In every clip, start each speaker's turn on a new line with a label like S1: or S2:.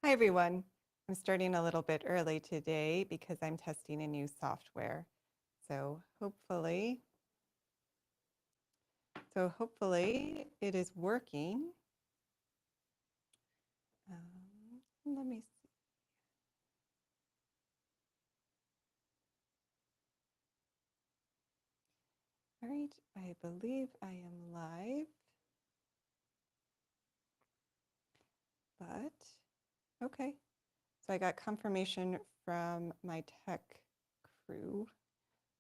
S1: Hi everyone. I'm starting a little bit early today because I'm testing a new software. So hopefully it is working. Let me see. All right, I believe I am live, but okay. So I got confirmation from my tech crew,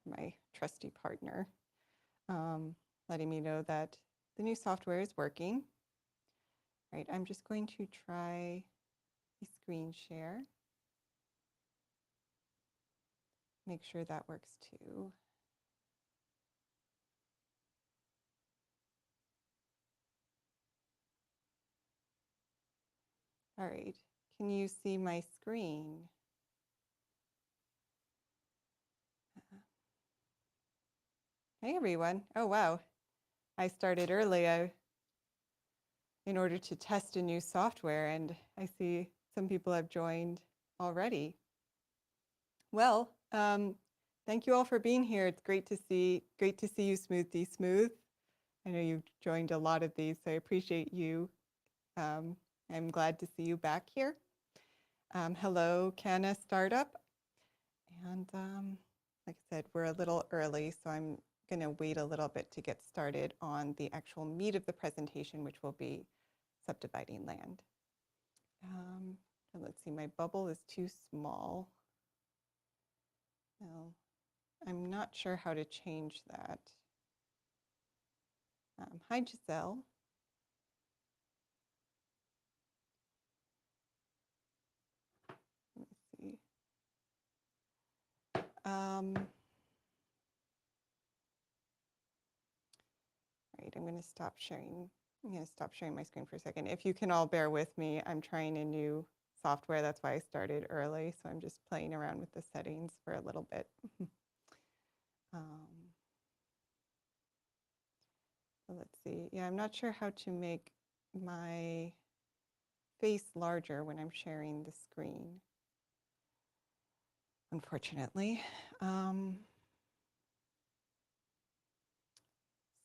S1: my trusty partner, letting me know that the new software is working. All right, I'm just going to try a screen share. Make sure that works too. All right, can you see my screen? Hey everyone. Oh wow, I started early in order to test a new software, and I see some people have joined already. Well, thank you all for being here. It's great to see you, Smooth. I know you've joined a lot of these, so I appreciate you. I'm glad to see you back here. Hello, Canna Startup. And like I said, we're a little early, so I'm going to wait a little bit to get started on the actual meat of the presentation, which will be subdividing land. And let's see, my bubble is too small. No, I'm not sure how to change that. Hi, Giselle. Let me see. Right, I'm going to stop sharing. I'm going to stop sharing my screen for a second. If you can all bear with me, I'm trying a new software. That's why I started early. So I'm just playing around with the settings for a little bit. So let's see. Yeah, I'm not sure how to make my face larger when I'm sharing the screen, unfortunately.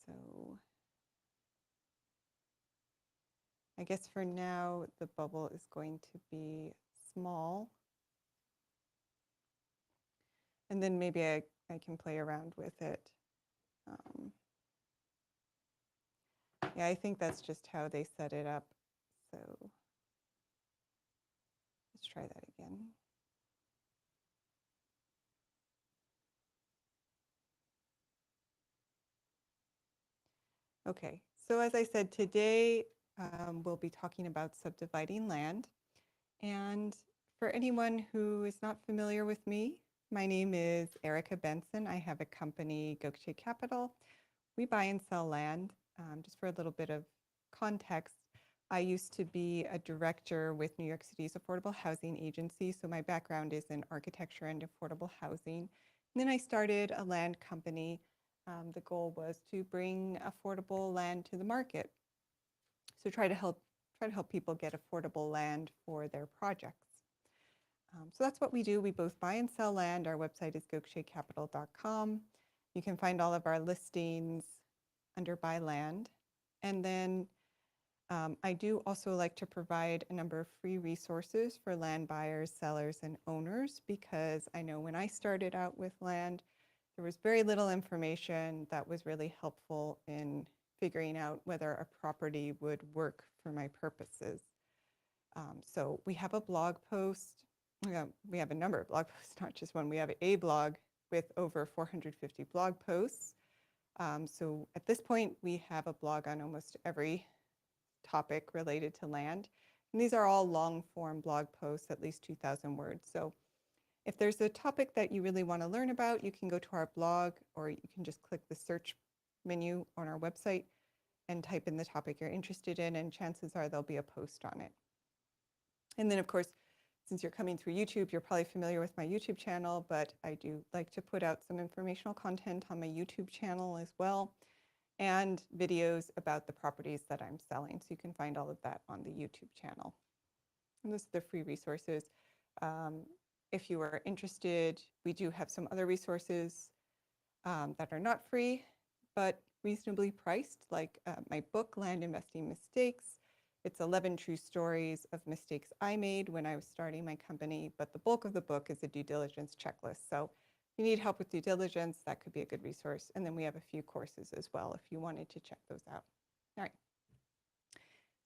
S1: So I guess for now, the bubble is going to be small. And then maybe I can play around with it. Yeah, I think that's just how they set it up. So let's try that again. Okay, so as I said, today we'll be talking about subdividing land. And for anyone who is not familiar with me, my name is Erica Benson. I have a company, Gokche Capital. We buy and sell land. Just for a little bit of context, I used to be a director with New York City's Affordable Housing Agency. So my background is in architecture and affordable housing. And then I started a land company. The goal was to bring affordable land to the market. So try to help people get affordable land for their projects. So that's what we do. We both buy and sell land. Our website is gokchecapital.com. You can find all of our listings under buy land. And then I do also like to provide a number of free resources for land buyers, sellers, and owners, because I know when I started out with land, there was very little information that was really helpful in figuring out whether a property would work for my purposes. So we have a blog post. We have a number of blog posts, not just one. We have a blog with over 450 blog posts. So at this point, we have a blog on almost every topic related to land. And these are all long form blog posts, at least 2,000 words. So if there's a topic that you really want to learn about, you can go to our blog, or you can just click the search menu on our website and type in the topic you're interested in, and chances are there'll be a post on it. And then, of course, since you're coming through YouTube, you're probably familiar with my YouTube channel, but I do like to put out some informational content on my YouTube channel as well, and videos about the properties that I'm selling. So you can find all of that on the YouTube channel. And those are the free resources. Um, if you are interested, we do have some other resources that are not free, but reasonably priced, like my book, Land Investing Mistakes. It's 11 true stories of mistakes I made when I was starting my company, but the bulk of the book is a due diligence checklist. So if you need help with due diligence, that could be a good resource. And then we have a few courses as well if you wanted to check those out. All right.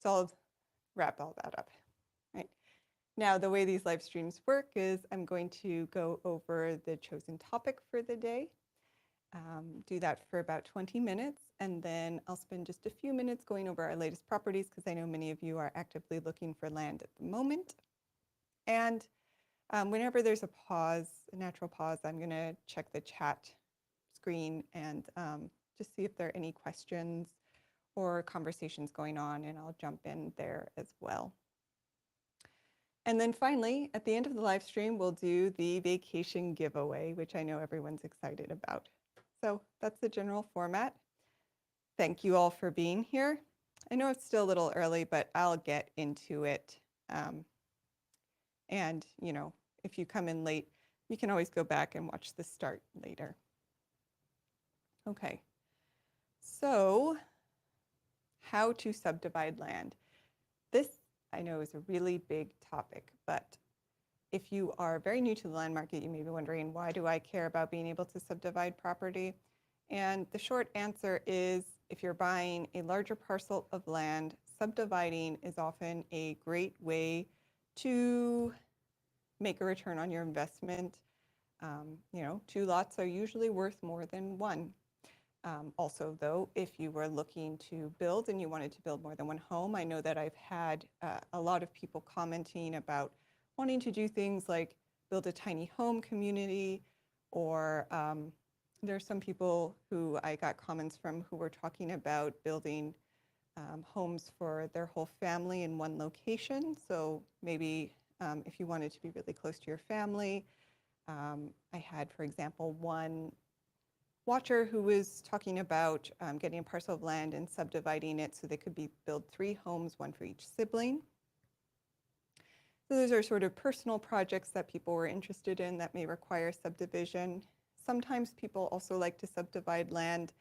S1: So I'll wrap all that up. Right. Now, the way these live streams work is I'm going to go over the chosen topic for the day, do that for about 20 minutes, and then I'll spend just a few minutes going over our latest properties because I know many of you are actively looking for land at the moment. And whenever there's a pause, a natural pause, I'm going to check the chat screen and just see if there are any questions or conversations going on, and I'll jump in there as well. And then finally, at the end of the live stream, we'll do the vacation giveaway, which I know everyone's excited about. So that's the general format. Thank you all for being here. I know it's still a little early, but I'll get into it. And, you know, if you come in late, you can always go back and watch the start later. Okay, so how to subdivide land. This, I know, is a really big topic, but if you are very new to the land market, you may be wondering, why do I care about being able to subdivide property? And the short answer is, if you're buying a larger parcel of land, subdividing is often a great way to make a return on your investment. You know, 2 lots are usually worth more than 1. Also, though, if you were looking to build and you wanted to build more than 1 home, I know that I've had a lot of people commenting about wanting to do things like build a tiny home community, or there's some people who I got comments from who were talking about building homes for their whole family in 1 location. So maybe if you wanted to be really close to your family, I had, for example, one watcher who was talking about getting a parcel of land and subdividing it so they could build 3 homes, 1 for each sibling. So those are sort of personal projects that people were interested in that may require subdivision. Sometimes people also like to subdivide land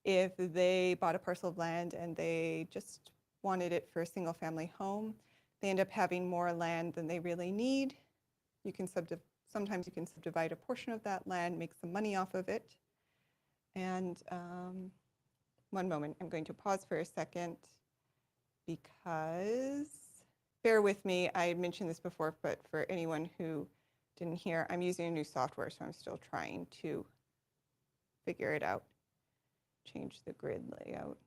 S1: if they bought a parcel of land and they just wanted it for a single family home. They end up having more land than they really need. You can sometimes you can subdivide a portion of that land, make some money off of it. And 1 moment, I'm going to pause for a second because, bear with me, I mentioned this before, but for anyone who didn't hear, I'm using a new software, so I'm still trying to figure it out. Change the grid layout.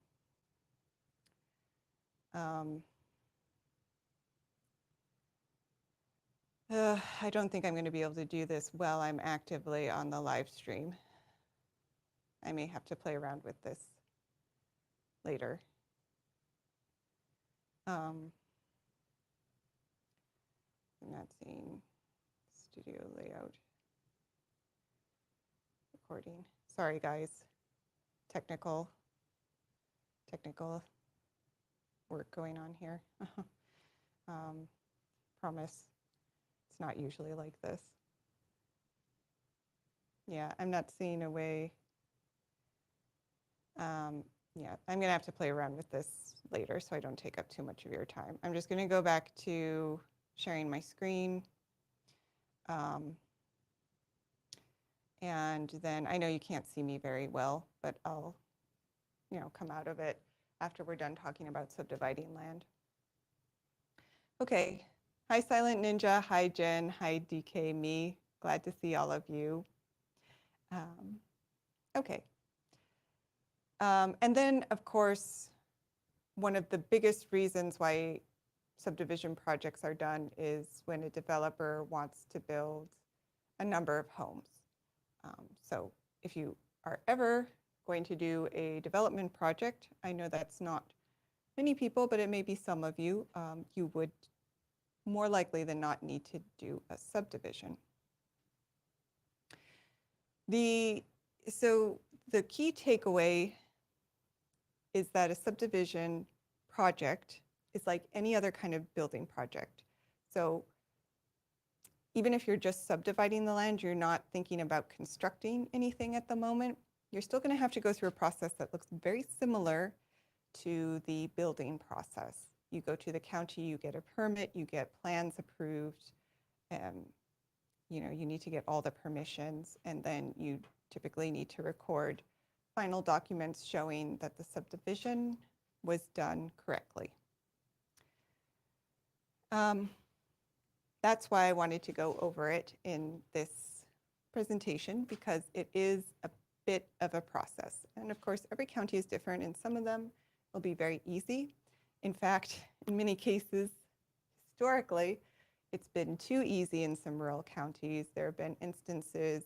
S1: I don't think I'm going to be able to do this while I'm actively on the live stream. I may have to play around with this later. I'm not seeing studio layout recording. Sorry, guys. Technical work going on here. Promise it's not usually like this. Yeah, I'm not seeing a way. Yeah, I'm gonna have to play around with this later so I don't take up too much of your time. I'm just gonna go back to sharing my screen. And then I know you can't see me very well, but I'll, you know, come out of it after we're done talking about subdividing land. Okay, hi Silent Ninja, hi Jen, hi DK me. Glad to see all of you. Okay. And then, of course, one of the biggest reasons why subdivision projects are done is when a developer wants to build a number of homes. So if you are ever going to do a development project, I know that's not many people, but it may be some of you, you would more likely than not need to do a subdivision. So the key takeaway is that a subdivision project is like any other kind of building project. So even if you're just subdividing the land, you're not thinking about constructing anything at the moment, you're still going to have to go through a process that looks very similar to the building process. You go to the county, you get a permit, you get plans approved, and you need to get all the permissions, and then you typically need to record final documents showing that the subdivision was done correctly. That's why I wanted to go over it in this presentation, because it is a bit of a process. And of course, every county is different, and some of them will be very easy. In fact, in many cases, historically, it's been too easy in some rural counties. There have been instances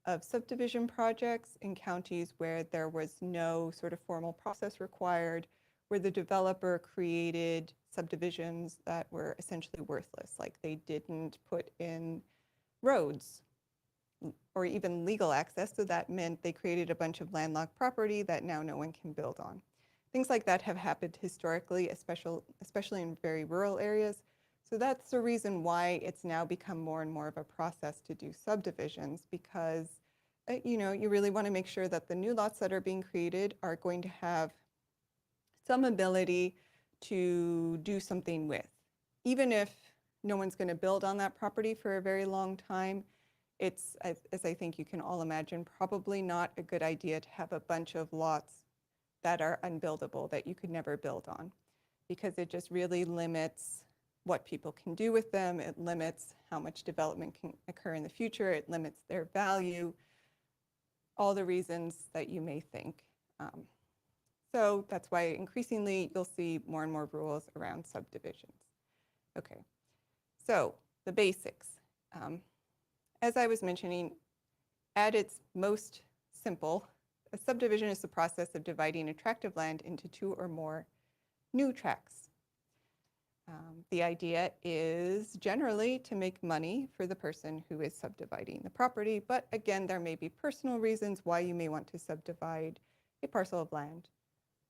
S1: of subdivision projects in counties where there was no sort of formal process required, where the developer created subdivisions that were essentially worthless, like they didn't put in roads or even legal access, so that meant they created a bunch of landlocked property that now no one can build on. Things like that have happened historically, especially in very rural areas. So that's the reason why it's now become more and more of a process to do subdivisions, because you really want to make sure that the new lots that are being created are going to have some ability to do something with. Even if no one's going to build on that property for a very long time, it's, as I think you can all imagine, probably not a good idea to have a bunch of lots that are unbuildable, that you could never build on, because it just really limits what people can do with them. It limits how much development can occur in the future. It limits their value, all the reasons that you may think. So that's why increasingly you'll see more and more rules around subdivisions. Okay, so the basics. As I was mentioning, at its most simple, a subdivision is the process of dividing a tract of land into two or more new tracts. The idea is generally to make money for the person who is subdividing the property, but again, there may be personal reasons why you may want to subdivide a parcel of land.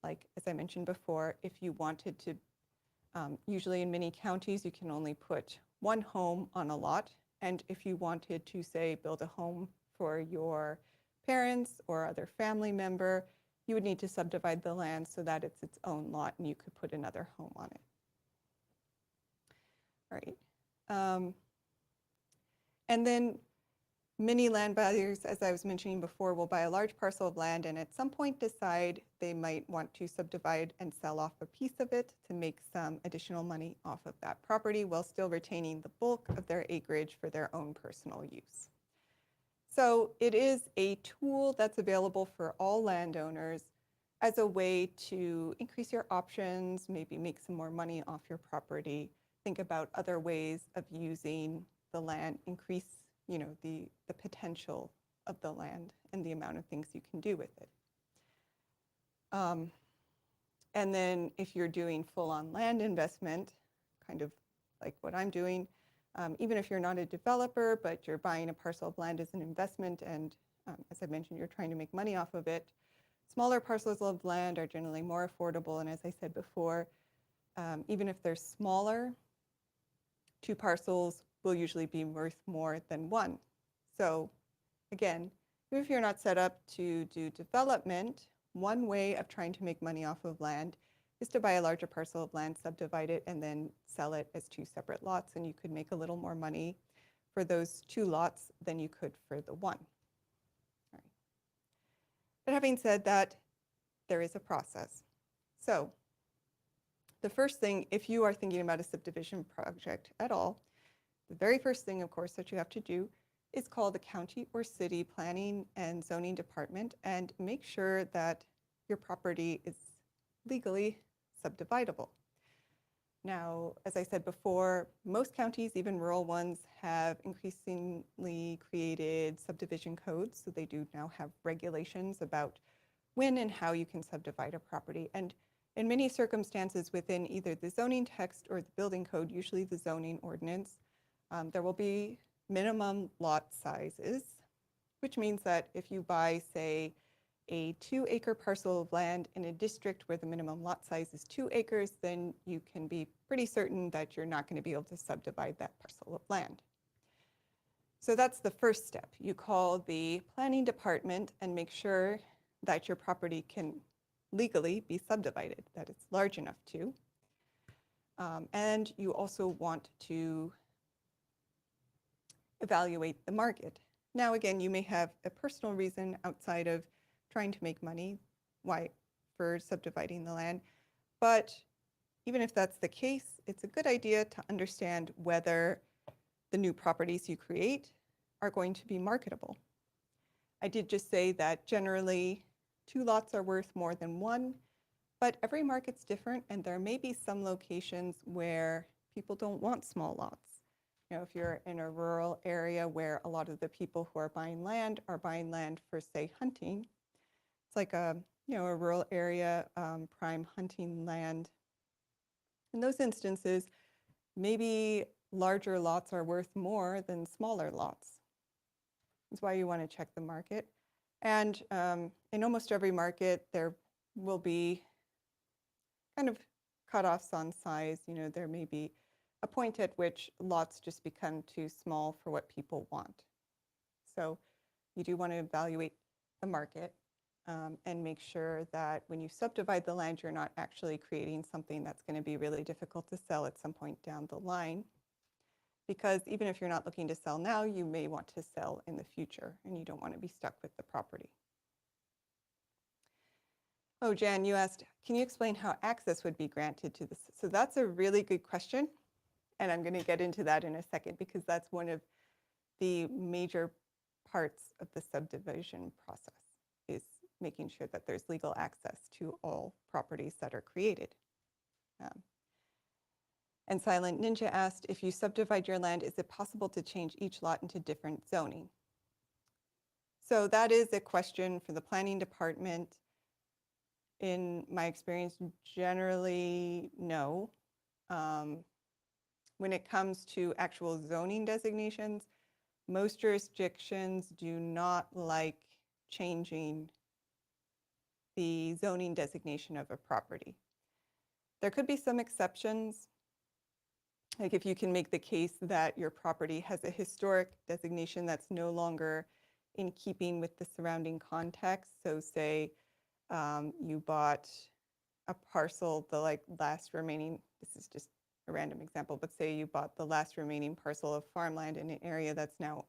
S1: Like, as I mentioned before, if you wanted to, usually in many counties, you can only put one home on a lot. And if you wanted to, say, build a home for your parents or other family member, you would need to subdivide the land so that it's its own lot and you could put another home on it. All right. And then many land buyers, as I was mentioning before, will buy a large parcel of land and at some point decide they might want to subdivide and sell off a piece of it to make some additional money off of that property while still retaining the bulk of their acreage for their own personal use. So it is a tool that's available for all landowners as a way to increase your options, maybe make some more money off your property, think about other ways of using the land, increase the potential of the land and the amount of things you can do with it. And then if you're doing full-on land investment, kind of like what I'm doing, even if you're not a developer, but you're buying a parcel of land as an investment, and as I mentioned, you're trying to make money off of it, smaller parcels of land are generally more affordable. And as I said before, even if they're smaller, two parcels will usually be worth more than one. So again, if you're not set up to do development, one way of trying to make money off of land is to buy a larger parcel of land, subdivide it, and then sell it as two separate lots, and you could make a little more money for those two lots than you could for the one. All right. But having said that, there is a process. So the first thing, if you are thinking about a subdivision project at all, the very first thing, of course, that you have to do is call the county or city planning and zoning department and make sure that your property is legally subdividable. Now, as I said before, most counties, even rural ones, have increasingly created subdivision codes. So they do now have regulations about when and how you can subdivide a property. And in many circumstances within either the zoning text or the building code, usually the zoning ordinance, there will be minimum lot sizes, which means that if you buy, say, a 2-acre parcel of land in a district where the minimum lot size is 2 acres, then you can be pretty certain that you're not going to be able to subdivide that parcel of land. So that's the first step. You call the planning department and make sure that your property can legally be subdivided, that it's large enough to. And you also want to evaluate the market. Now, again, you may have a personal reason outside of trying to make money for subdividing the land, but even if that's the case, it's a good idea to understand whether the new properties you create are going to be marketable. I did just say that generally 2 lots are worth more than 1, but every market's different, and there may be some locations where people don't want small lots. You know, if you're in a rural area where a lot of the people who are buying land for, say, hunting, it's like a rural area, prime hunting land. In those instances, maybe larger lots are worth more than smaller lots. That's why you want to check the market. And in almost every market, there will be kind of cutoffs on size. You know, there may be a point at which lots just become too small for what people want. So you do want to evaluate the market and make sure that when you subdivide the land, you're not actually creating something that's going to be really difficult to sell at some point down the line. Because even if you're not looking to sell now, you may want to sell in the future, and you don't want to be stuck with the property. Oh, Jan, you asked, can you explain how access would be granted to this? So that's a really good question, and I'm going to get into that in a second because that's one of the major parts of the subdivision process, is making sure that there's legal access to all properties that are created. And Silent Ninja asked, if you subdivide your land, is it possible to change each lot into different zoning? So that is a question for the planning department. In my experience, generally, no. When it comes to actual zoning designations, most jurisdictions do not like changing the zoning designation of a property. There could be some exceptions, like if you can make the case that your property has a historic designation that's no longer in keeping with the surrounding context. So say you bought a parcel, the last remaining, this is just a random example, but say you bought the last remaining parcel of farmland in an area that's now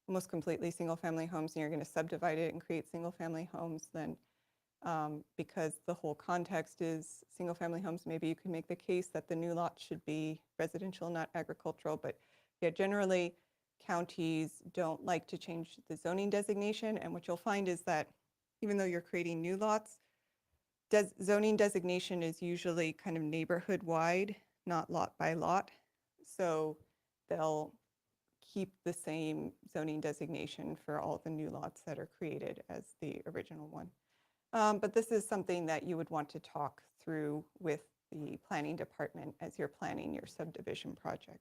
S1: almost completely single-family homes, and you're going to subdivide it and create single-family homes, then because the whole context is single-family homes, maybe you can make the case that the new lot should be residential, not agricultural. But yeah, generally, counties don't like to change the zoning designation. And what you'll find is that even though you're creating new lots, zoning designation is usually kind of neighborhood-wide, not lot by lot. So they'll keep the same zoning designation for all the new lots that are created as the original one. But this is something that you would want to talk through with the planning department as you're planning your subdivision project.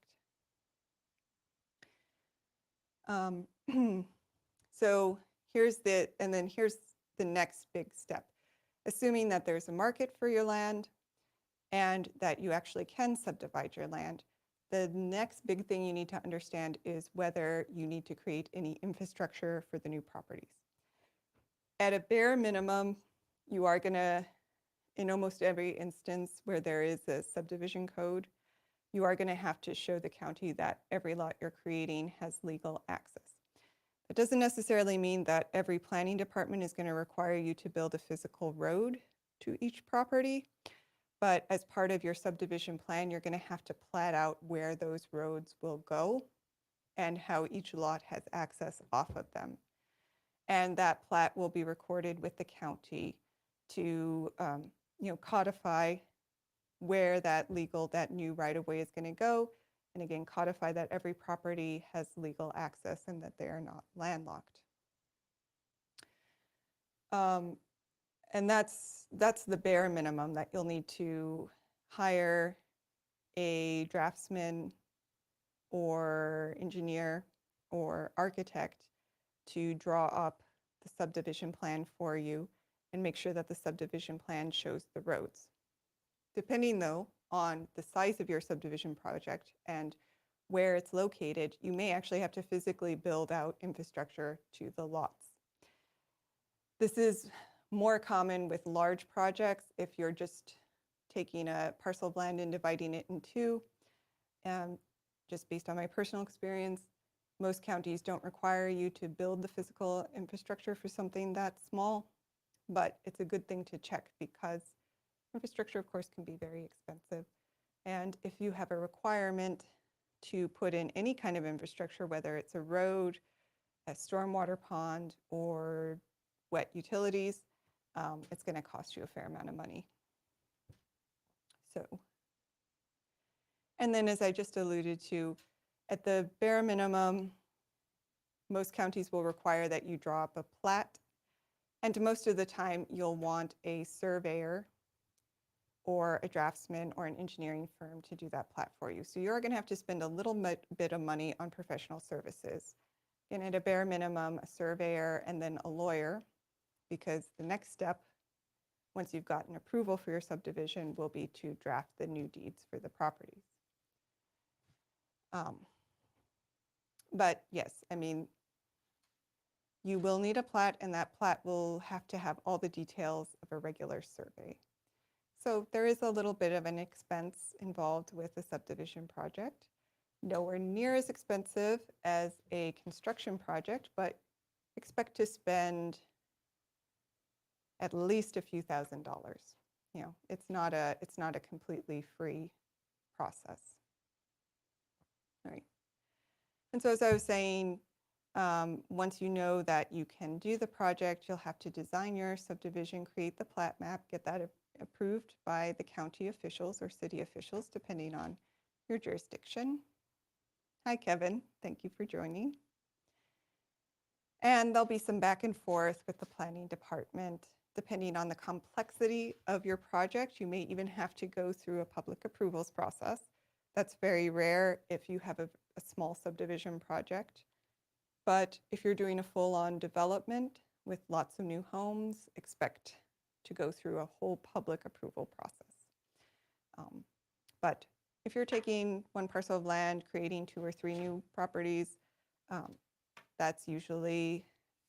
S1: So here's the next big step. Assuming that there's a market for your land and that you actually can subdivide your land, the next big thing you need to understand is whether you need to create any infrastructure for the new properties. At a bare minimum, you are going to, in almost every instance where there is a subdivision code, you are going to have to show the county that every lot you're creating has legal access. That doesn't necessarily mean that every planning department is going to require you to build a physical road to each property, but as part of your subdivision plan, you're going to have to plat out where those roads will go and how each lot has access off of them. And that plat will be recorded with the county to codify where that new right-of-way is going to go, and again, codify that every property has legal access and that they are not landlocked. And that's the bare minimum, that you'll need to hire a draftsman or engineer or architect to draw up the subdivision plan for you and make sure that the subdivision plan shows the roads. Depending though on the size of your subdivision project and where it's located, you may actually have to physically build out infrastructure to the lots. This is more common with large projects. If you're just taking a parcel of land and dividing it in two, just based on my personal experience, most counties don't require you to build the physical infrastructure for something that small, but it's a good thing to check because infrastructure, of course, can be very expensive. And if you have a requirement to put in any kind of infrastructure, whether it's a road, a stormwater pond, or wet utilities, it's going to cost you a fair amount of money. So, and then as I just alluded to, at the bare minimum, most counties will require that you draw up a plat, and most of the time you'll want a surveyor or a draftsman or an engineering firm to do that plat for you. So you're going to have to spend a little bit of money on professional services. And at a bare minimum, a surveyor and then a lawyer, because the next step, once you've gotten approval for your subdivision, will be to draft the new deeds for the properties. But yes, I mean, you will need a plat, and that plat will have to have all the details of a regular survey. So there is a little bit of an expense involved with a subdivision project. Nowhere near as expensive as a construction project, but expect to spend at least a few $1,000s. You know, it's not a completely free process. All right. And so as I was saying, once you know that you can do the project, you'll have to design your subdivision, create the plat map, get that approved by the county officials or city officials, depending on your jurisdiction. Hi, Kevin. Thank you for joining. And there'll be some back and forth with the planning department. Depending on the complexity of your project, you may even have to go through a public approvals process. That's very rare if you have a small subdivision project. But if you're doing a full-on development with lots of new homes, expect to go through a whole public approval process. But if you're taking one parcel of land, creating 2 or 3 new properties, that's usually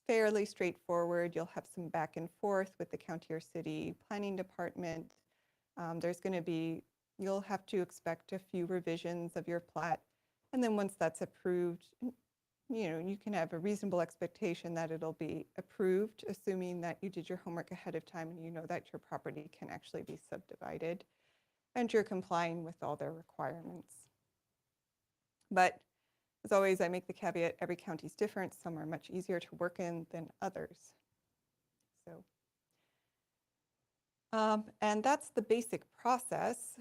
S1: fairly straightforward. You'll have some back and forth with the county or city planning department. There's going to be, you'll have to expect a few revisions of your plat. And then once that's approved, you know, you can have a reasonable expectation that it'll be approved, assuming that you did your homework ahead of time and you know that your property can actually be subdivided and you're complying with all their requirements. But as always, I make the caveat, every county is different. Some are much easier to work in than others. So, and that's the basic process.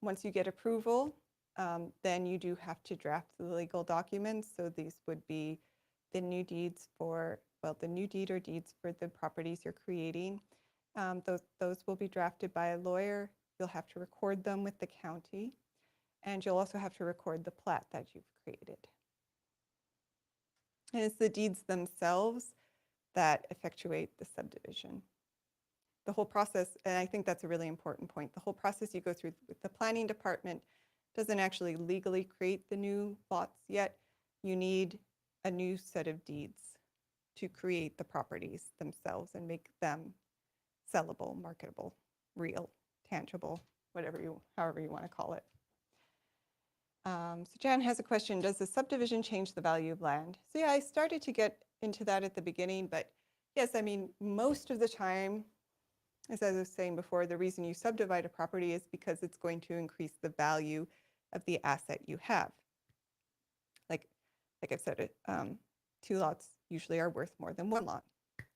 S1: Once you get approval, then you do have to draft the legal documents. So these would be the new deeds for, well, the new deed or deeds for the properties you're creating. Those will be drafted by a lawyer. You'll have to record them with the county. And you'll also have to record the plat that you've created. And it's the deeds themselves that effectuate the subdivision. The whole process, and I think that's a really important point, the whole process you go through with the planning department doesn't actually legally create the new lots yet. You need a new set of deeds to create the properties themselves and make them sellable, marketable, real, tangible, however you want to call it. So Jan has a question, does the subdivision change the value of land? So yeah, I started to get into that at the beginning, but yes, I mean, most of the time, as I was saying before, the reason you subdivide a property is because it's going to increase the value of the asset you have. Like I've said, 2 lots usually are worth more than 1 lot.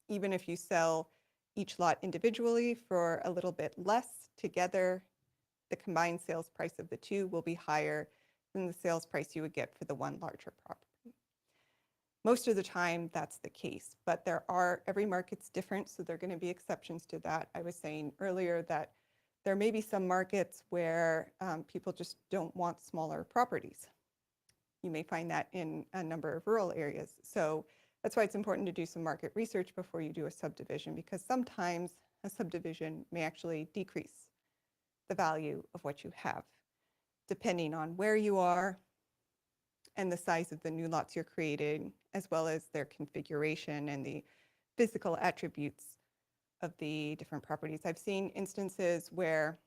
S1: Even if you sell each lot individually for a little bit less, together, the combined sales price of the 2 will be higher than the sales price you would get for the 1 larger property. Most of the time, that's the case, but every market's different, so there are going to be exceptions to that. I was saying earlier that there may be some markets where people just don't want smaller properties. You may find that in a number of rural areas. So That's why it's important to do some market research before you do a subdivision, because sometimes a subdivision may actually decrease the value of what you have, depending on where you are and the size of the new lots you're creating, as well as their configuration and the physical attributes of the different properties. I've seen instances where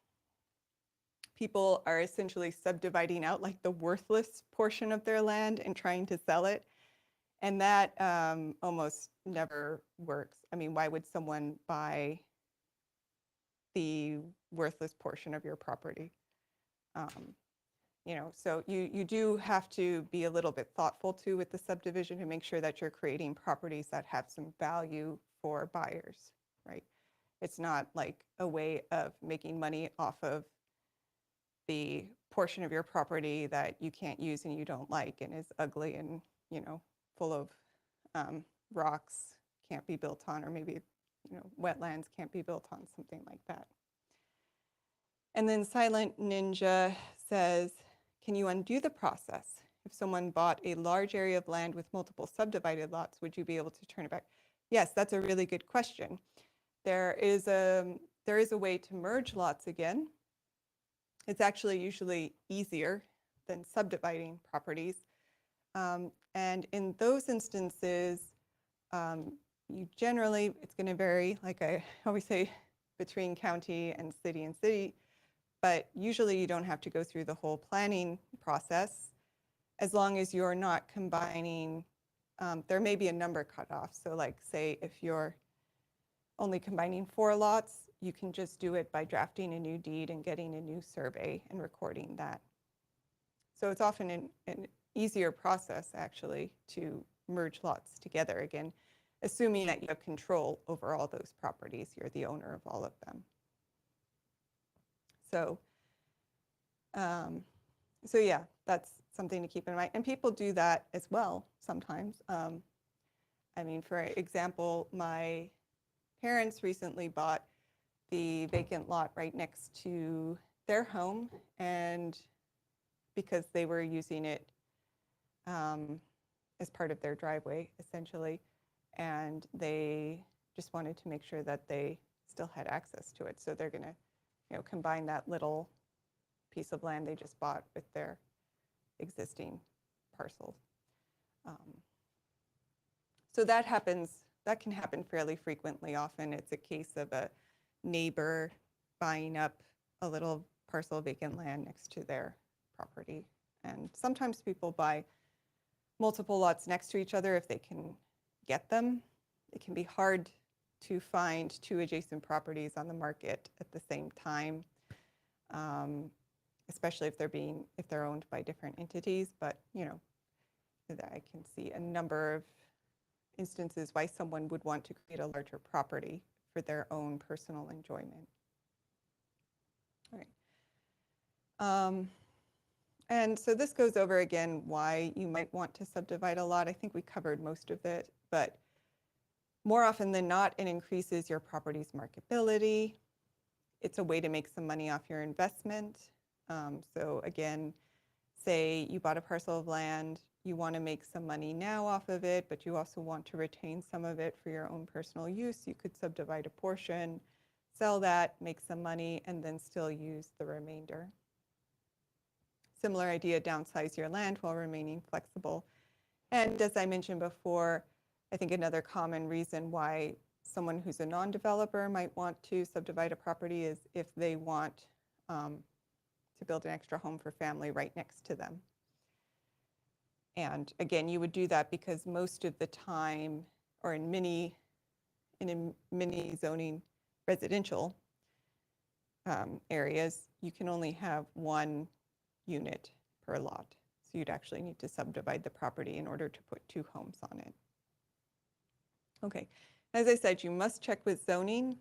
S1: people are essentially subdividing out like the worthless portion of their land and trying to sell it. And that almost never works. I mean, why would someone buy the worthless portion of your property? So you do have to be a little bit thoughtful too with the subdivision to make sure that you're creating properties that have some value for buyers, right? It's not like a way of making money off of the portion of your property that you can't use and you don't like and is ugly and, full of rocks, can't be built on, or maybe, wetlands can't be built on, something like that. And then Silent Ninja says, can you undo the process? If someone bought a large area of land with multiple subdivided lots, would you be able to turn it back? Yes, that's a really good question. There is a way to merge lots again. It's actually usually easier than subdividing properties. And in those instances, you generally, it's going to vary, like I always say, between county and city, but usually you don't have to go through the whole planning process as long as you're not combining. There may be a number cutoff. So like say if you're only combining 4 lots, you can just do it by drafting a new deed and getting a new survey and recording that. So it's often an easier process actually to merge lots together again, assuming that you have control over all those properties. You're the owner of all of them. So, yeah, that's something to keep in mind. And people do that as well sometimes. I mean, for example, my parents recently bought the vacant lot right next to their home, and because they were using it as part of their driveway, essentially, and they just wanted to make sure that they still had access to it. So they're going to, combine that little piece of land they just bought with their existing parcels. So that can happen fairly frequently. Often it's a case of a neighbor buying up a little parcel of vacant land next to their property. And sometimes people buy multiple lots next to each other if they can get them. It can be hard to find 2 adjacent properties on the market at the same time, especially if they're owned by different entities. But I can see a number of instances why someone would want to create a larger property for their own personal enjoyment. All right. And so this goes over again why you might want to subdivide a lot. I think we covered most of it, but more often than not, it increases your property's marketability. It's a way to make some money off your investment. So again, say you bought a parcel of land, you want to make some money now off of it, but you also want to retain some of it for your own personal use. You could subdivide a portion, sell that, make some money, and then still use the remainder. Similar idea, downsize your land while remaining flexible. And as I mentioned before, I think another common reason why someone who's a non-developer might want to subdivide a property is if they want to build an extra home for family right next to them. And again, you would do that because most of the time, or in many zoning residential areas, you can only have 1 unit per lot. So you'd actually need to subdivide the property in order to put 2 homes on it. Okay, as I said, you must check with zoning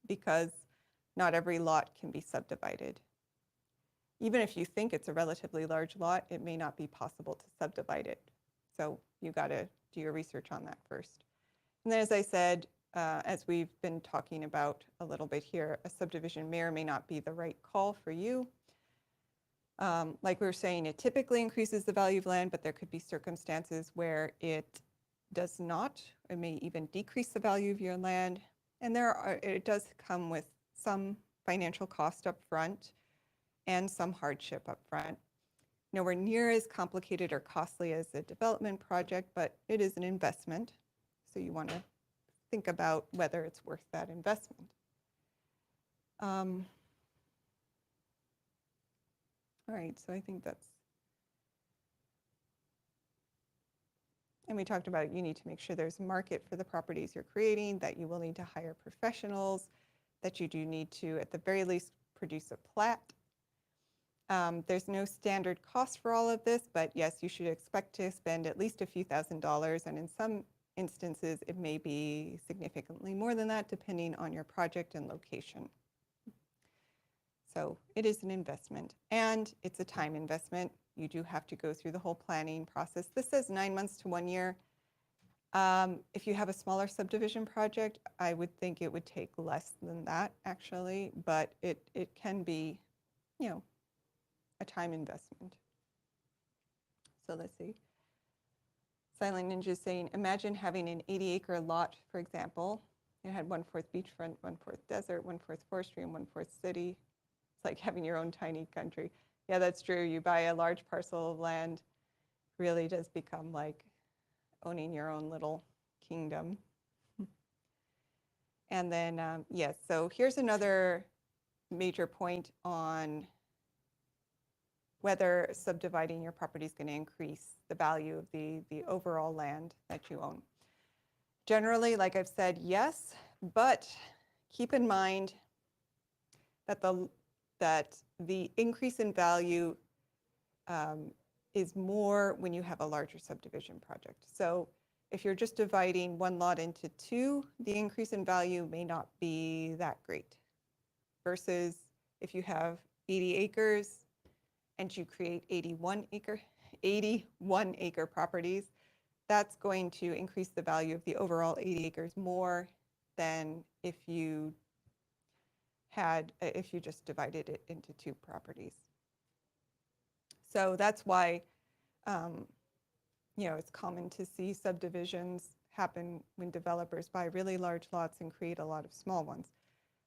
S1: because not every lot can be subdivided. Even if you think it's a relatively large lot, it may not be possible to subdivide it. So you got to do your research on that first. And then as I said, as we've been talking about a little bit here, a subdivision may or may not be the right call for you. Like we were saying, it typically increases the value of land, but there could be circumstances where it does not. It may even decrease the value of your land. And it does come with some financial cost up front and some hardship up front. Nowhere near as complicated or costly as a development project, but it is an investment. So you want to think about whether it's worth that investment. All right, so I think that's, and we talked about you need to make sure there's a market for the properties you're creating, that you will need to hire professionals, that you do need to, at the very least, produce a plat. There's no standard cost for all of this, but yes, you should expect to spend at least a few $1,000s, and in some instances, it may be significantly more than that, depending on your project and location. So it is an investment, and it's a time investment. You do have to go through the whole planning process. This says 9 months to 1 year. If you have a smaller subdivision project, I would think it would take less than that, actually, but it can be, you know, a time investment. So let's see. Silent Ninja is saying, imagine having an 80-acre lot, for example. It had 1/4 beachfront, 1/4 desert, 1/4 forestry, and 1/4 city. It's like having your own tiny country. Yeah, that's true. You buy a large parcel of land, really does become like owning your own little kingdom. And then, yes, so here's another major point on whether subdividing your property is going to increase the value of the overall land that you own. Generally, like I've said, yes, but keep in mind that the increase in value is more when you have a larger subdivision project. So if you're just dividing one lot into two, the increase in value may not be that great. Versus if you have 80 acres and you create 81 acre properties, that's going to increase the value of the overall 80 acres more than if you just divided it into two properties. So that's why, it's common to see subdivisions happen when developers buy really large lots and create a lot of small ones.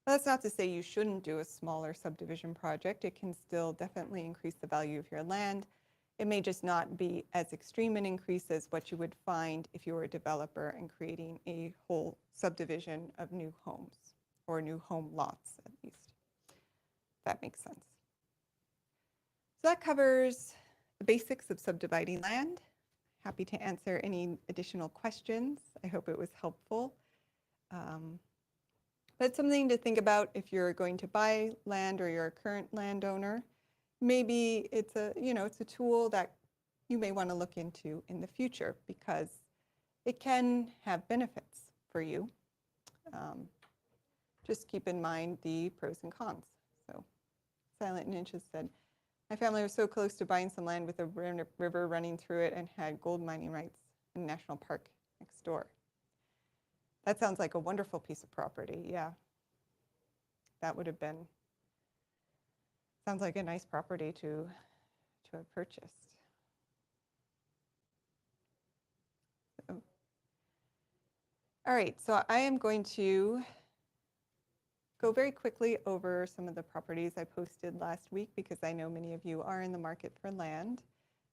S1: That's not to say you shouldn't do a smaller subdivision project. It can still definitely increase the value of your land. It may just not be as extreme an increase as what you would find if you were a developer and creating a whole subdivision of new homes, or new home lots at least. That makes sense. So that covers the basics of subdividing land. Happy to answer any additional questions. I hope it was helpful. But something to think about if you're going to buy land or you're a current landowner. Maybe it's a tool that you may want to look into in the future because it can have benefits for you. Just keep in mind the pros and cons. So Silent Ninja said, my family was so close to buying some land with a river running through it and had gold mining rights in a national park next door. That sounds like a wonderful piece of property, yeah. That would have been, sounds like a nice property to have purchased. So, all right, so I am going to go very quickly over some of the properties I posted last week because I know many of you are in the market for land.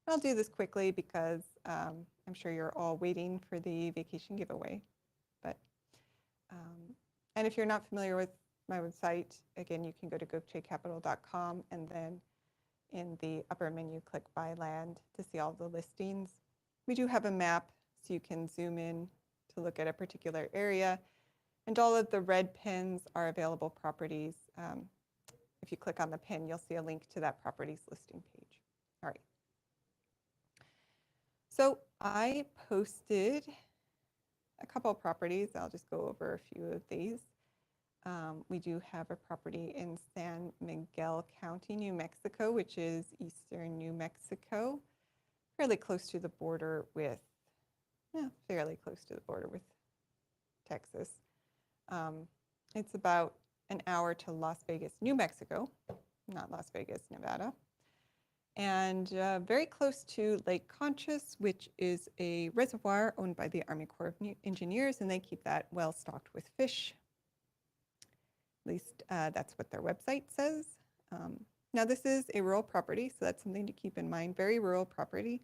S1: I'll do this quickly because I'm sure you're all waiting for the vacation giveaway. And if you're not familiar with my website, again, you can go to gokjcapital.com and then in the upper menu, click Buy Land to see all the listings. We do have a map so you can zoom in to look at a particular area. And all of the red pins are available properties. If you click on the pin, you'll see a link to that property's listing page. All right. So I posted a couple of properties. I'll just go over a few of these. We do have a property in San Miguel County, New Mexico, which is eastern New Mexico, fairly close to the border with Texas. It's about an hour to Las Vegas, New Mexico, not Las Vegas, Nevada. and very close to Lake Conchas, which is a reservoir owned by the Army Corps of Engineers, and they keep that well stocked with fish. At least that's what their website says. Now this is a rural property, so that's something to keep in mind. Very rural property,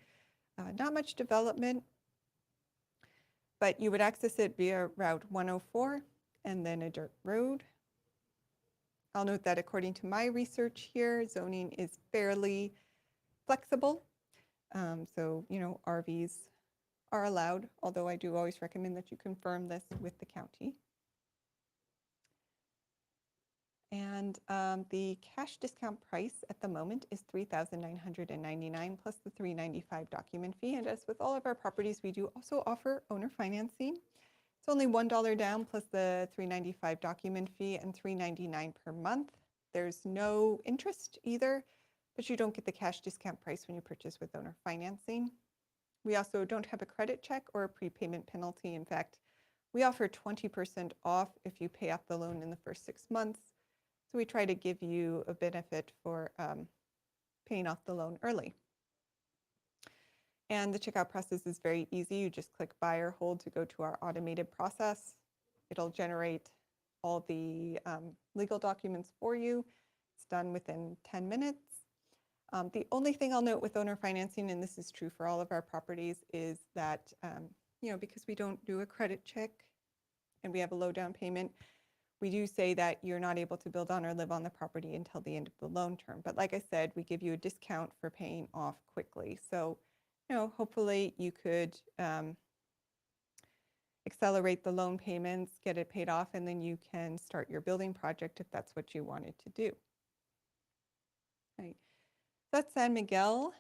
S1: not much development, but you would access it via Route 104 and then a dirt road. I'll note that according to my research here, zoning is fairly flexible. So, RVs are allowed, although I do always recommend that you confirm this with the county. And the cash discount price at the moment is $3,999 plus the $395 document fee. And as with all of our properties, we do also offer owner financing. It's only $1 down plus the $395 document fee and $399 per month. There's no interest either, but you don't get the cash discount price when you purchase with owner financing. We also don't have a credit check or a prepayment penalty. In fact, we offer 20% off if you pay off the loan in the first 6 months. So we try to give you a benefit for paying off the loan early. And the checkout process is very easy. You just click buy or hold to go to our automated process. It'll generate all the legal documents for you. It's done within 10 minutes. The only thing I'll note with owner financing, and this is true for all of our properties, is that, because we don't do a credit check and we have a low down payment, we do say that you're not able to build on or live on the property until the end of the loan term. But like I said, we give you a discount for paying off quickly. So, hopefully you could accelerate the loan payments, get it paid off, and then you can start your building project if that's what you wanted to do. Right. That's San Miguel.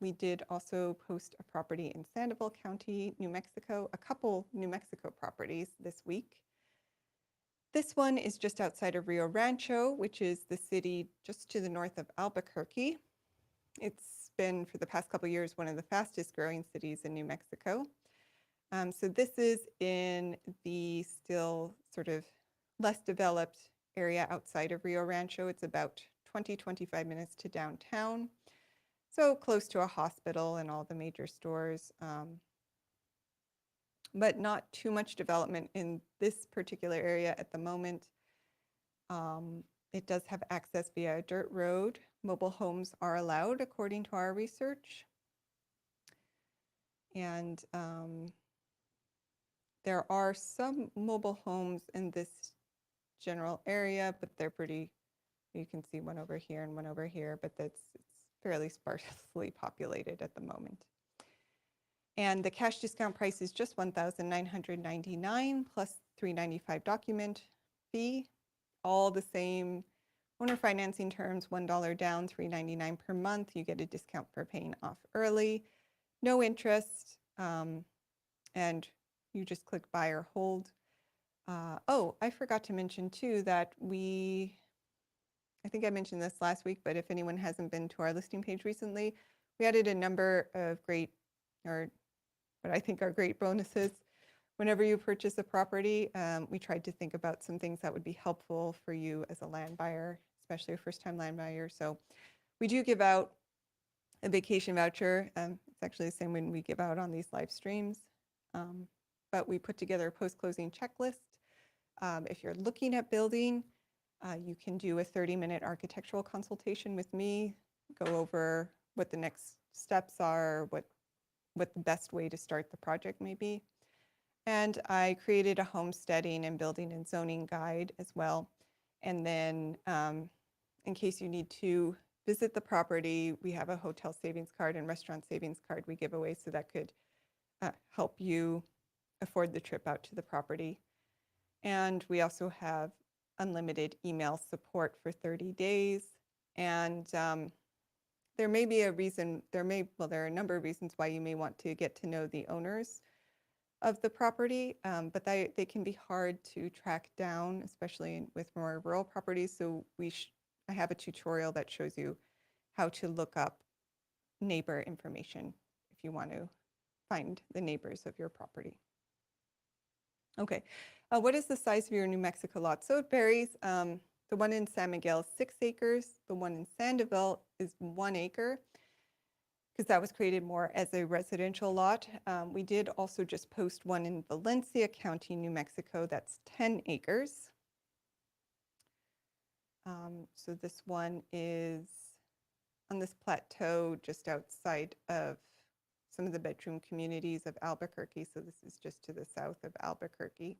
S1: We did also post a property in Sandoval County, New Mexico, a couple New Mexico properties this week. This one is just outside of Rio Rancho, which is the city just to the north of Albuquerque. It's been, for the past couple of years, one of the fastest growing cities in New Mexico. So this is in the still sort of less developed area outside of Rio Rancho. It's about 20-25 minutes to downtown. So close to a hospital and all the major stores. But not too much development in this particular area at the moment. It does have access via a dirt road. Mobile homes are allowed according to our research. And there are some mobile homes in this general area, but they're pretty, you can see one over here and one over here, but it's fairly sparsely populated at the moment. And the cash discount price is just $1,999 plus $395 document fee. All the same owner financing terms, $1 down, $399 per month. You get a discount for paying off early, no interest, and you just click buy or hold. I forgot to mention too that I think I mentioned this last week, but if anyone hasn't been to our listing page recently, we added a number of great, or what I think are great bonuses. Whenever you purchase a property, we tried to think about some things that would be helpful for you as a land buyer, especially a first-time land buyer. So we do give out a vacation voucher. It's actually the same one we give out on these live streams. But we put together a post-closing checklist. If you're looking at building, you can do a 30-minute architectural consultation with me, go over what the next steps are, what the best way to start the project may be. And I created a homesteading and building and zoning guide as well. And then in case you need to visit the property, we have a hotel savings card and restaurant savings card we give away, so that could help you afford the trip out to the property. And we also have unlimited email support for 30 days. And there may be a reason, there are a number of reasons why you may want to get to know the owners of the property, but they can be hard to track down, especially with more rural properties. So I have a tutorial that shows you how to look up neighbor information if you want to find the neighbors of your property. Okay, what is the size of your New Mexico lot? So it varies. The one in San Miguel is 6 acres. The one in Sandoval is 1 acre because that was created more as a residential lot. We did also just post one in Valencia County, New Mexico. That's 10 acres. So this one is on this plateau just outside of some of the bedroom communities of Albuquerque. So this is just to the south of Albuquerque.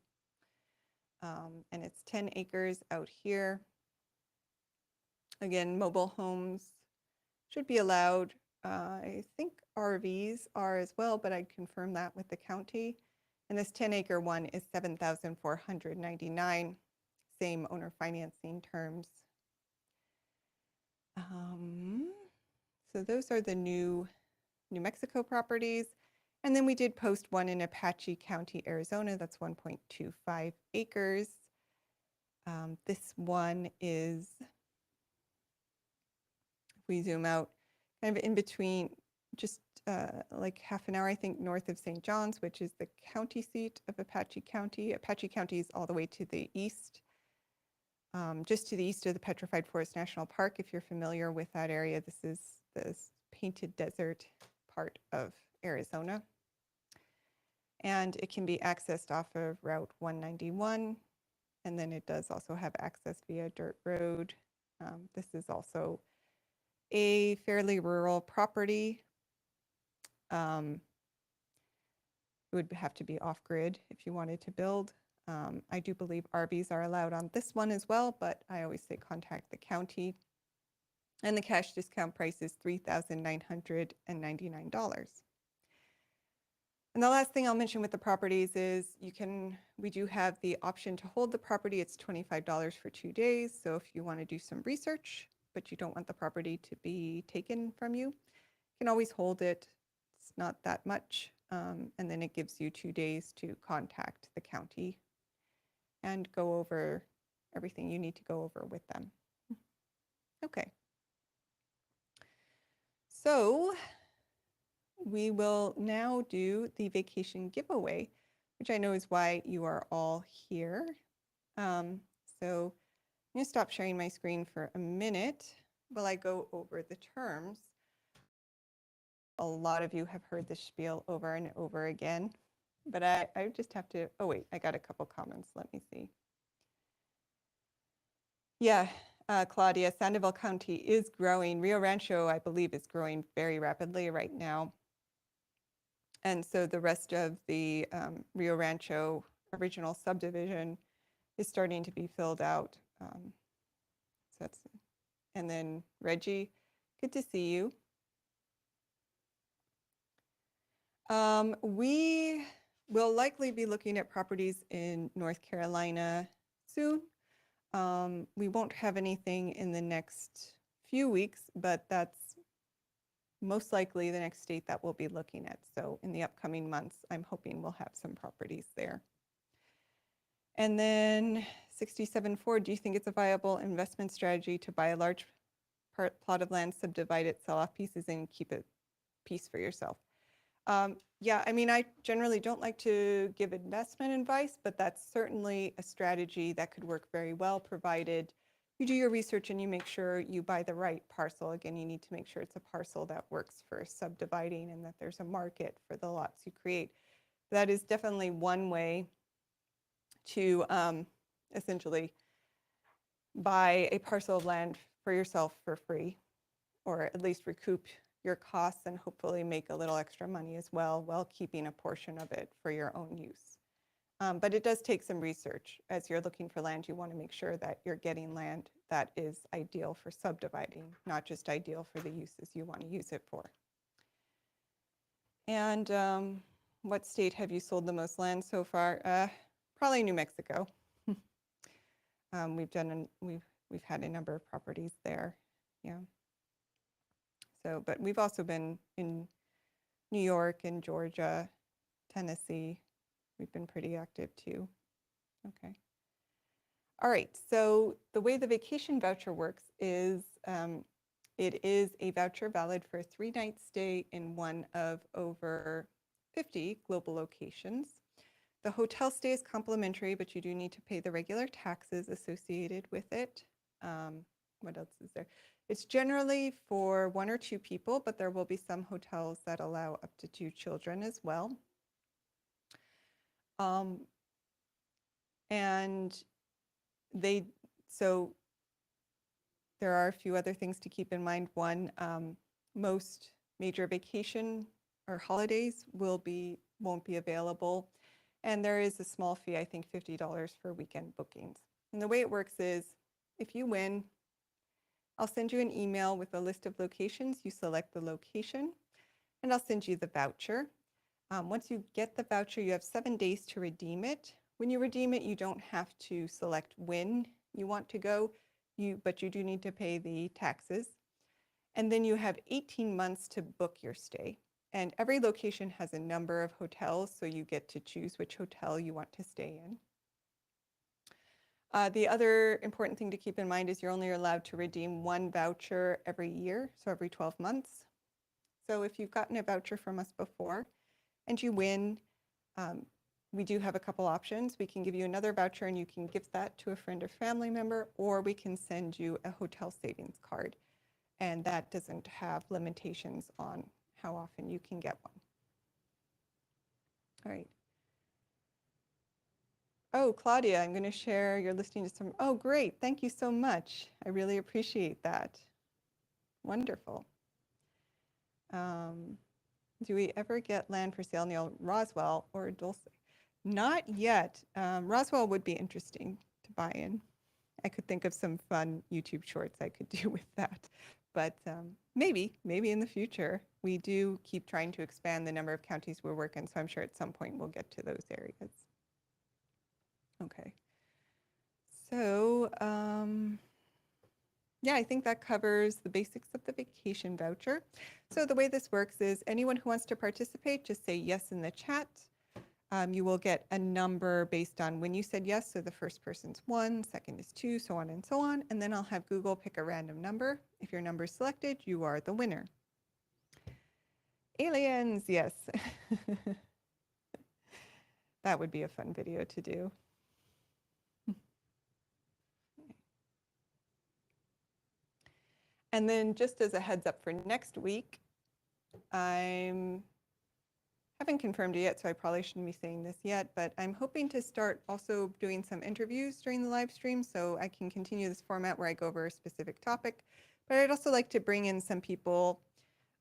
S1: And it's 10 acres out here. Again, mobile homes should be allowed. I think RVs are as well, but I'd confirm that with the county. And this 10-acre one is $7,499, same owner financing terms. So those are the new New Mexico properties. And then we did post one in Apache County, Arizona. That's 1.25 acres. This one is, if we zoom out, kind of in between, just like half an hour, I think, north of St. John's, which is the county seat of Apache County. Apache County is all the way to the east, just to the east of the Petrified Forest National Park. If you're familiar with that area, this is the Painted Desert part of Arizona. And it can be accessed off of Route 191. And then it does also have access via dirt road. This is also a fairly rural property. It would have to be off-grid if you wanted to build. I do believe RVs are allowed on this one as well, but I always say contact the county. And the cash discount price is $3,999. And the last thing I'll mention with the properties is we do have the option to hold the property. It's $25 for 2 days. So if you want to do some research, but you don't want the property to be taken from you, you can always hold it. It's not that much. And then it gives you 2 days to contact the county and go over everything you need to go over with them. Okay. So we will now do the vacation giveaway, which I know is why you are all here. So I'm going to stop sharing my screen for a minute while I go over the terms. A lot of you have heard this spiel over and over again, but I just have to, oh wait, I got a couple comments. Let me see. Yeah, Claudia, Sandoval County is growing. Rio Rancho, I believe, is growing very rapidly right now. And so the rest of the Rio Rancho original subdivision is starting to be filled out. And then Reggie, good to see you. We will likely be looking at properties in North Carolina soon. We won't have anything in the next few weeks, but that's most likely the next state that we'll be looking at. So in the upcoming months, I'm hoping we'll have some properties there. And then 67.4, do you think it's a viable investment strategy to buy a large plot of land, subdivide it, sell off pieces, and keep a piece for yourself? Yeah, I mean, I generally don't like to give investment advice, but that's certainly a strategy that could work very well, provided you do your research and you make sure you buy the right parcel. Again, you need to make sure it's a parcel that works for subdividing and that there's a market for the lots you create. That is definitely one way to essentially buy a parcel of land for yourself for free, or at least recoup your costs and hopefully make a little extra money as well, while keeping a portion of it for your own use. But it does take some research. As you're looking for land, you want to make sure that you're getting land that is ideal for subdividing, not just ideal for the uses you want to use it for. And what state have you sold the most land so far? Probably New Mexico. We've had a number of properties there. Yeah. So, but we've also been in New York and Georgia, Tennessee. We've been pretty active too. Okay. All right, so the way the vacation voucher works is it is a voucher valid for a 3-night stay in one of over 50 global locations. The hotel stay is complimentary, but you do need to pay the regular taxes associated with it. What else is there? It's generally for 1 or 2 people, but there will be some hotels that allow up to 2 children as well. And so there are a few other things to keep in mind. One, most major vacation or holidays won't be available. And there is a small fee, I think $50 for weekend bookings. And the way it works is if you win, I'll send you an email with a list of locations. You select the location and I'll send you the voucher. Once you get the voucher, you have 7 days to redeem it. When you redeem it, you don't have to select when you want to go, but you do need to pay the taxes. And then you have 18 months to book your stay. And every location has a number of hotels, so you get to choose which hotel you want to stay in. The other important thing to keep in mind is you're only allowed to redeem 1 voucher every year, so every 12 months. So if you've gotten a voucher from us before and you win, we do have a couple options. We can give you another voucher and you can gift that to a friend or family member, or we can send you a hotel savings card. And that doesn't have limitations on how often you can get one. All right. Oh, Claudia, I'm going to share your listing to some. Oh, great. Thank you so much. I really appreciate that. Wonderful. Do we ever get land for sale near Roswell or Dulce? Not yet. Roswell would be interesting to buy in. I could think of some fun YouTube shorts I could do with that. But maybe in the future. We do keep trying to expand the number of counties we work in, so I'm sure at some point we'll get to those areas. Okay. So, yeah, I think that covers the basics of the vacation voucher. So the way this works is anyone who wants to participate, just say yes in the chat. You will get a number based on when you said yes. So the first person's 1, second is 2, so on and so on. And then I'll have Google pick a random number. If your number is selected, you are the winner. Aliens, yes. That would be a fun video to do. And then just as a heads up for next week, I haven't confirmed it yet, so I probably shouldn't be saying this yet, but I'm hoping to start also doing some interviews during the live stream so I can continue this format where I go over a specific topic. But I'd also like to bring in some people,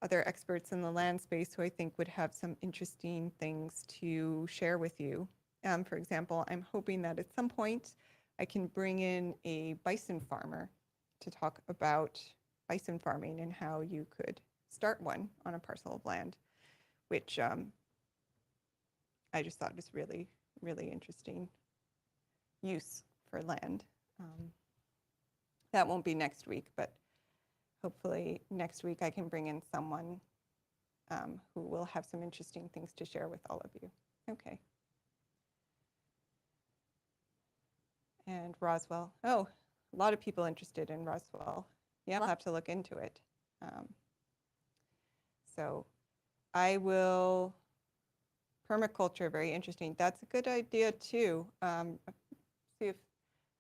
S1: other experts in the land space who I think would have some interesting things to share with you. For example, I'm hoping that at some point I can bring in a bison farmer to talk about bison farming and how you could start one on a parcel of land, which I just thought was really, really interesting use for land. That won't be next week, but hopefully next week I can bring in someone who will have some interesting things to share with all of you. Okay. And Roswell. Oh, a lot of people interested in Roswell. Yeah, I'll have to look into it. So I will, permaculture, very interesting. That's a good idea too. See if,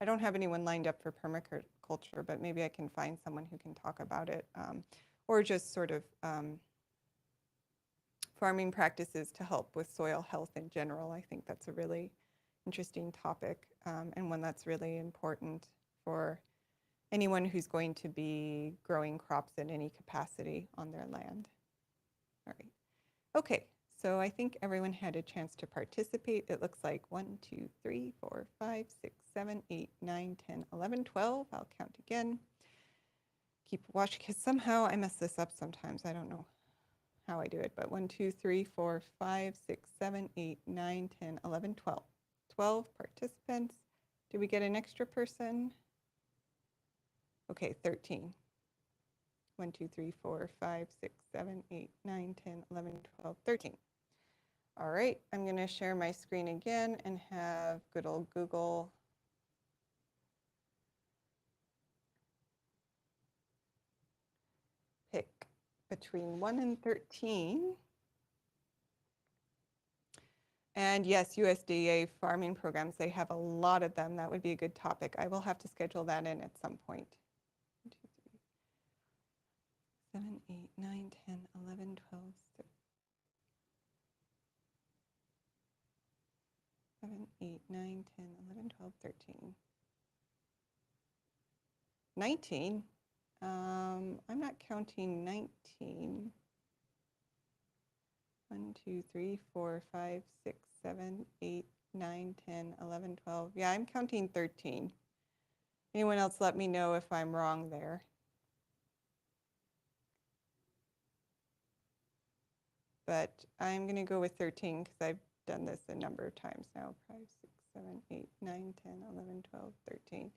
S1: I don't have anyone lined up for permaculture, but maybe I can find someone who can talk about it. Or just sort of farming practices to help with soil health in general. I think that's a really interesting topic and one that's really important for anyone who's going to be growing crops in any capacity on their land. All right. Okay, so I think everyone had a chance to participate. It looks like 1, 2, 3, 4, 5, 6, 7, 8, 9, 10, 11, 12. I'll count again. Keep watch because somehow I mess this up sometimes. I don't know how I do it, but 1, 2, 3, 4, 5, 6, 7, 8, 9, 10, 11, 12. 12 participants. Did we get an extra person? Okay, 13. 1, 2, 3, 4, 5, 6, 7, 8, 9, 10, 11, 12, 13. All right, I'm going to share my screen again and have good old Google pick between 1 and 13. And yes, USDA farming programs, they have a lot of them. That would be a good topic. I will have to schedule that in at some point. 1, 2, 3, 7, 8, 9, 10, 11, 12, 7, 8, 9, 10, 11, 12, 13. 19. I'm not counting 19. 1, 2, 3, 4, 5, 6, 7, 8, 9, 10, 11, 12. Yeah, I'm counting 13. Anyone else let me know if I'm wrong there. But I'm going to go with 13 because I've done this a number of times now. 5, 6, 7, 8, 9, 10, 11, 12, 13.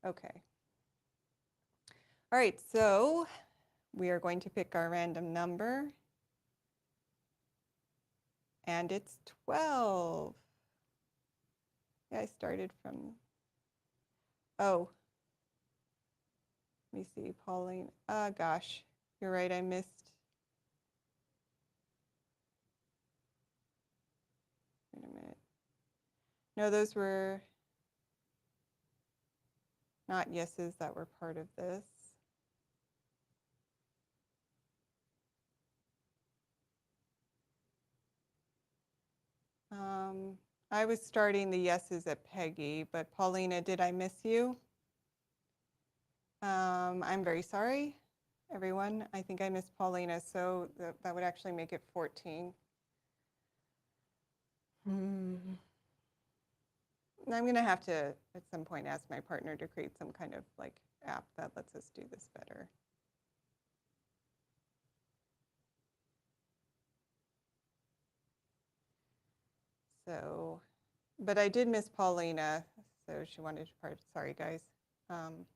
S1: Okay. All right, so we are going to pick our random number. And it's 12. Yeah, I started from, oh, let me see, Pauline. Gosh, you're right, I missed. Wait a minute. No, those were not yeses that were part of this. I was starting the yeses at Peggy, but Paulina, did I miss you? I'm very sorry, everyone. I think I missed Paulina, so that would actually make it 14. I'm going to have to, at some point, ask my partner to create some kind of like app that lets us do this better. So, but I did miss Paulina, so she wanted to part. Sorry, guys. You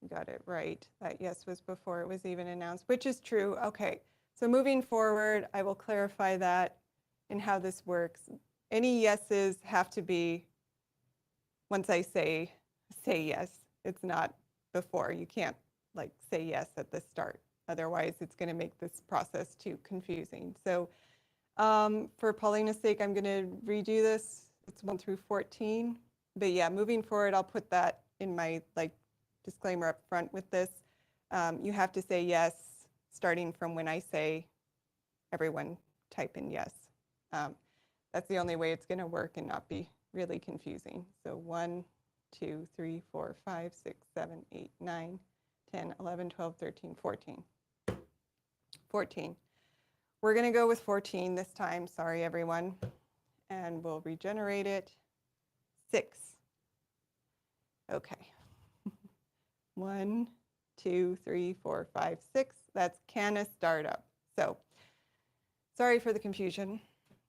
S1: got it right. That yes was before it was even announced, which is true. Okay, so moving forward, I will clarify that and how this works. Any yeses have to be once I say yes. It's not before. You can't like say yes at the start. Otherwise, it's going to make this process too confusing. So for Paulina's sake, I'm going to redo this. It's 1 through 14. But yeah, moving forward, I'll put that in my like disclaimer up front with this. You have to say yes, starting from when I say everyone type in yes. That's the only way it's going to work and not be really confusing. So 1, 2, 3, 4, 5, 6, 7, 8, 9, 10, 11, 12, 13, 14. 14. We're going to go with 14 this time. Sorry, everyone. And we'll regenerate it. 6. Okay. 1, 2, 3, 4, 5, 6. That's Canna startup. So sorry for the confusion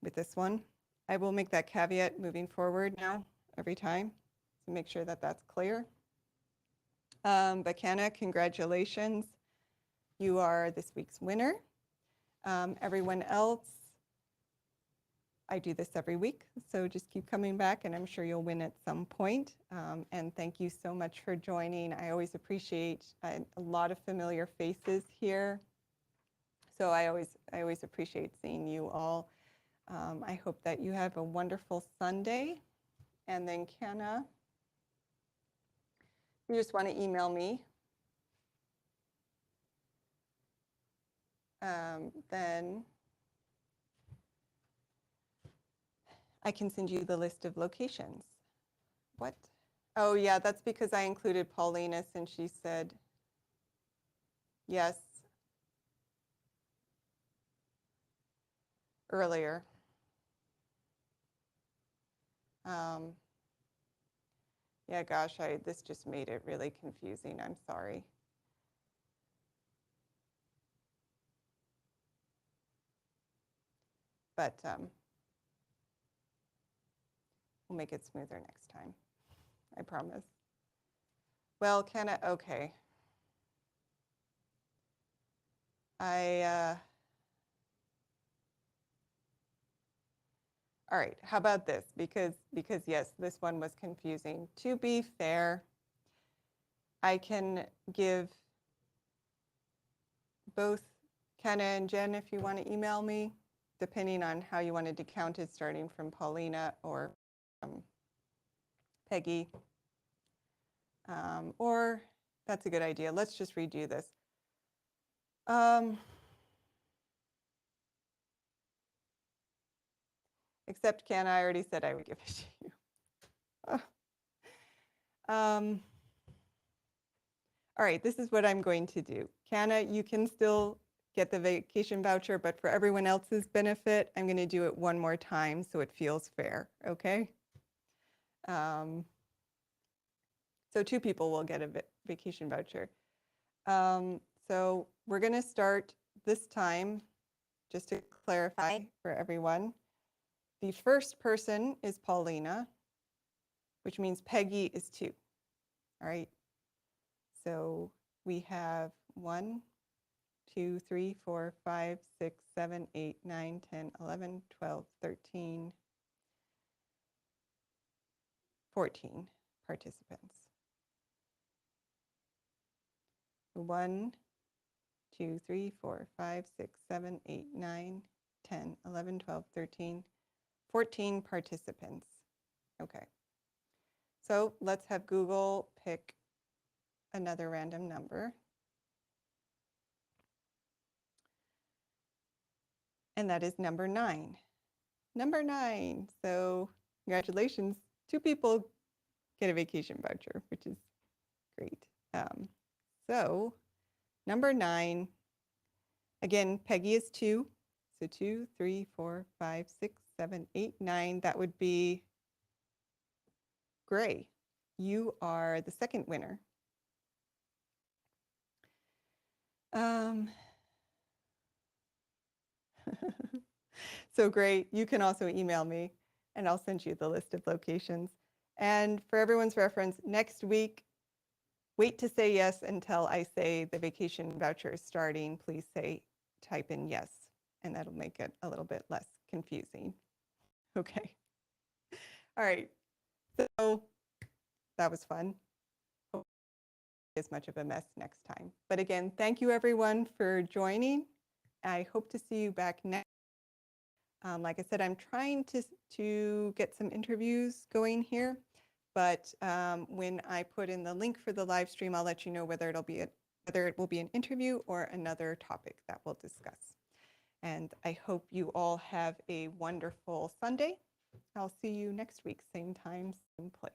S1: with this one. I will make that caveat moving forward now every time to make sure that that's clear. But Canna, congratulations. You are this week's winner. Everyone else, I do this every week, so just keep coming back and I'm sure you'll win at some point. And thank you so much for joining. I always appreciate a lot of familiar faces here. So I always appreciate seeing you all. I hope that you have a wonderful Sunday. And then Canna, you just want to email me. Then I can send you the list of locations. What? Oh yeah, that's because I included Paulina since she said yes earlier. Yeah, gosh, this just made it really confusing. I'm sorry. But we'll make it smoother next time. I promise. Well, okay. All right, how about this? Because yes, this one was confusing. To be fair, I can give both Kenna and Jen, if you want to email me, depending on how you wanted to count it, starting from Paulina or Peggy. Or that's a good idea. Let's just redo this. Except Kenna, I already said I would give it to you. All right, this is what I'm going to do. Kenna, you can still get the vacation voucher, but for everyone else's benefit, I'm going to do it one more time so it feels fair, okay? So 2 people will get a vacation voucher. So we're going to start this time, just to clarify for everyone. The first person is Paulina, which means Peggy is 2. All right. So we have 1, 2, 3, 4, 5, 6, 7, 8, 9, 10, 11, 12, 13, 14 participants. 1, 2, 3, 4, 5, 6, 7, 8, 9, 10, 11, 12, 13, 14 participants. Okay. So let's have Google pick another random number. And that is number 9. Number 9. So congratulations. 2 people get a vacation voucher, which is great. So number 9, again, Peggy is 2. So 2, 3, 4, 5, 6, 7, 8, 9. That would be Gray. You are the second winner. So great. You can also email me and I'll send you the list of locations. And for everyone's reference, next week, wait to say yes until I say the vacation voucher is starting. Please type in yes, and that'll make it a little bit less confusing. Okay. All right. So that was fun. Hopefully as much of a mess next time. But again, thank you everyone for joining. I hope to see you back next. Like I said, I'm trying to get some interviews going here, but when I put in the link for the live stream, I'll let you know whether it will be an interview or another topic that we'll discuss. And I hope you all have a wonderful Sunday. I'll see you next week, same time, same place.